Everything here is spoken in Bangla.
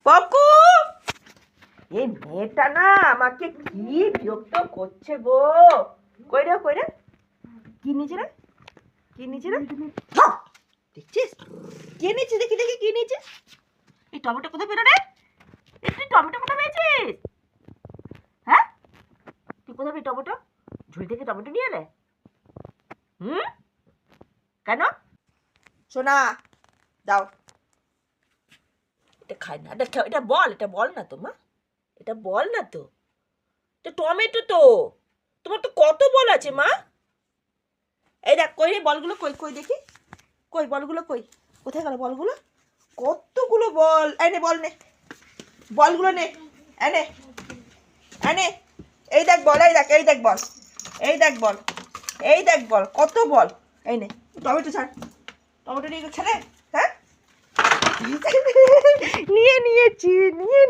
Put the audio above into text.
পকু, এই মেয়েটা না আমাকে কি বিরক্ত করছে গো। কই রে কি নিচে রে, কি নিচে রে, দেখছিস কে নিচে, দেখি কি নিচে। এই টমেটো কোথায় পেলো রে? তুই টমেটো কোথায় পেয়েছিস? হ্যাঁ, তুই কোথায় পেয়ে টমেটো? ঝুড়ি থেকে টমেটো নিয়ে এলে? কেন? সোনা দাও, এটা খাই না, এটা বল না তো মা, এটা বল না তো, এটা টমেটো তো, তোমার তো কত বল আছে মা। এই দেখ, কই রে বলগুলো, কই দেখি, কই বলগুলো, কোথায় গেল বলগুলো? কতগুলো বল, এনে বল নে, বলগুলো নে, এনে এনে, এই দেখ বল, এই দেখ বল, এই দেখ বল, কত বল। এই নে টমেটো ছাড়, টমেটো নিয়ে ছেড়ে, হ্যাঁ নিয়ে নিয়েছি, নিয়ে